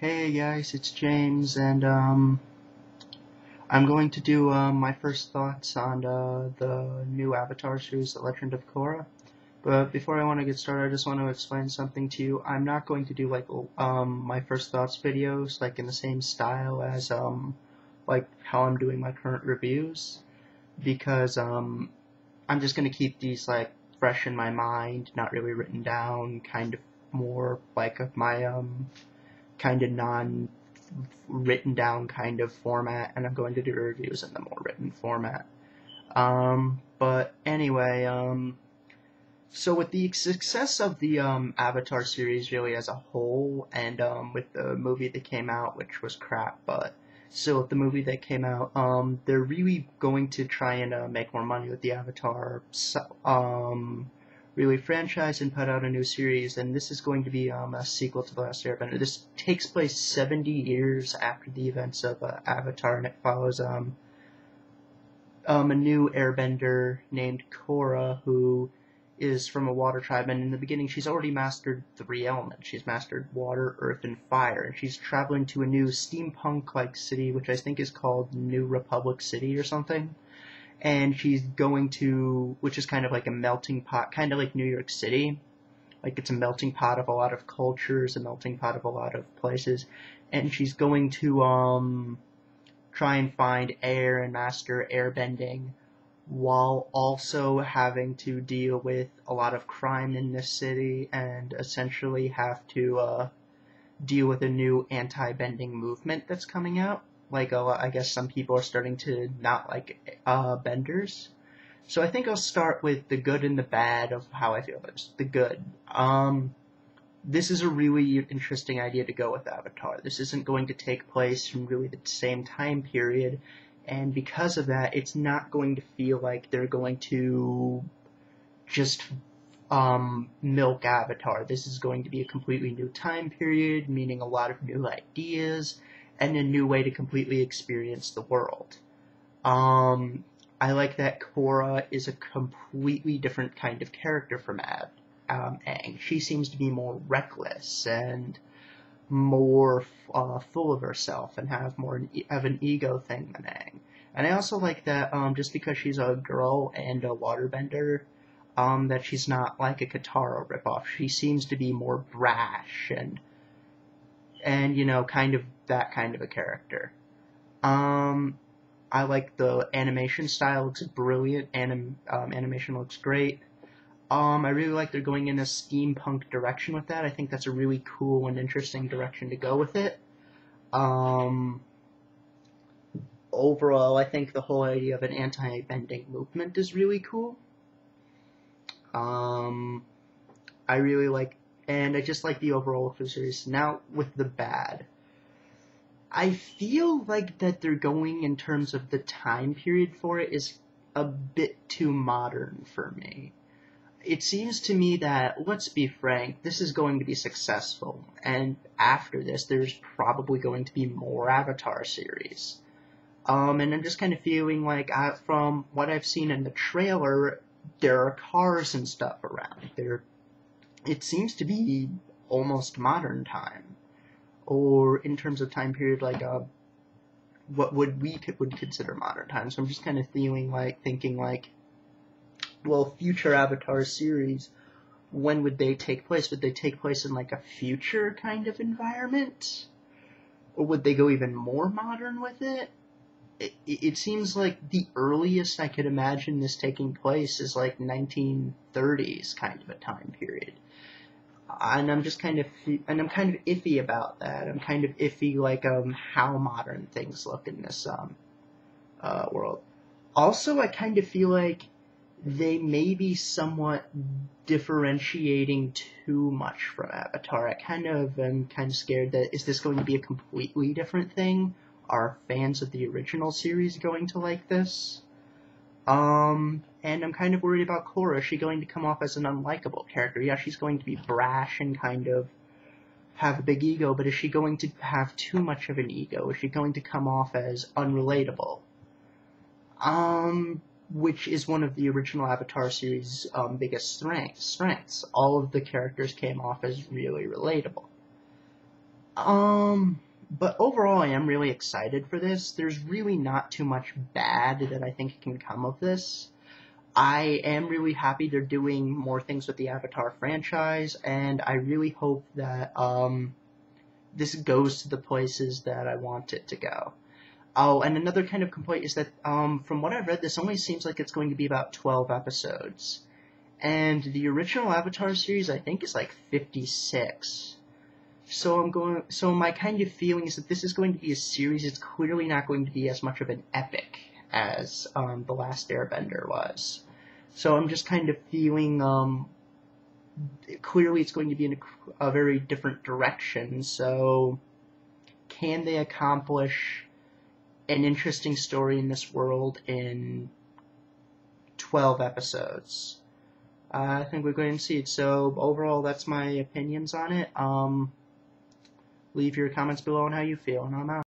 Hey guys, it's James, and I'm going to do my first thoughts on the new Avatar series, The Legend of Korra. But before I want to get started, I just want to explain something to you. I'm not going to do my first thoughts videos like in the same style as like how I'm doing my current reviews, because I'm just going to keep these like fresh in my mind, not really written down, kind of more like of my kind of non written down kind of format, and I'm going to do reviews in the more written format. But anyway, so with the success of the Avatar series really as a whole, and with the movie that came out, which was crap, but still with the movie that came out, they're really going to try and make more money with the Avatar really franchise and put out a new series, and this is going to be a sequel to The Last Airbender. This takes place 70 years after the events of Avatar, and it follows a new Airbender named Korra, who is from a water tribe, and in the beginning she's already mastered 3 elements. She's mastered water, earth, and fire, and she's traveling to a new steampunk-like city, which I think is called New Republic City or something. And she's going to, which is kind of like a melting pot, kind of like New York City. Like it's a melting pot of a lot of cultures, a melting pot of a lot of places. And she's going to try and find air and master airbending, while also having to deal with a lot of crime in this city, and essentially have to deal with a new anti-bending movement that's coming out. Like, I guess some people are starting to not like benders. So I think I'll start with the good and the bad of how I feel about this. The good. This is a really interesting idea to go with Avatar. This isn't going to take place in really the same time period, and because of that, it's not going to feel like they're going to just milk Avatar. This is going to be a completely new time period, meaning a lot of new ideas, and a new way to completely experience the world. I like that Korra is a completely different kind of character from Aang. She seems to be more reckless and more full of herself, and have more of an ego thing than Aang. And I also like that just because she's a girl and a waterbender, that she's not like a Katara ripoff. She seems to be more brash and you know, kind of that kind of a character. I like the animation style; looks brilliant. Animation looks great. I really like they're going in a steampunk direction with that. I think that's a really cool and interesting direction to go with it. Overall, I think the whole idea of an anti-bending movement is really cool. I really like, and I just like the overall of the series. Now, with the bad, I feel like that they're going in terms of the time period for it is a bit too modern for me. It seems to me that, let's be frank, this is going to be successful, and after this, there's probably going to be more Avatar series. And I'm just kind of feeling like, from what I've seen in the trailer, there are cars and stuff around. It seems to be almost modern time, or in terms of time period, like what would consider modern time. So I'm just kind of thinking like, well, future Avatar series, when would they take place? Would they take place in like a future kind of environment, or would they go even more modern with it? It seems like the earliest I could imagine this taking place is like 1930s kind of a time period. And I'm kind of iffy about that. I'm kind of iffy like how modern things look in this world. Also, I kind of feel like they may be somewhat differentiating too much from Avatar. I kind of am kind of scared that, is this going to be a completely different thing? Are fans of the original series going to like this? And I'm kind of worried about Korra. Is she going to come off as an unlikable character? Yeah, she's going to be brash and kind of have a big ego, but is she going to have too much of an ego? Is she going to come off as unrelatable? Which is one of the original Avatar series' biggest strengths. All of the characters came off as really relatable. But overall, I am really excited for this. There's really not too much bad that I think can come of this. I am really happy they're doing more things with the Avatar franchise, and I really hope that this goes to the places that I want it to go. Oh, and another kind of complaint is that from what I've read, this only seems like it's going to be about 12 episodes. And the original Avatar series, I think, is like 56. So my kind of feeling is that this is going to be a series. It's clearly not going to be as much of an epic as The Last Airbender was. So I'm just kind of feeling clearly it's going to be in a very different direction. So can they accomplish an interesting story in this world in 12 episodes? I think we're going to see it. So overall, that's my opinions on it. Leave your comments below on how you feel, and I'm out.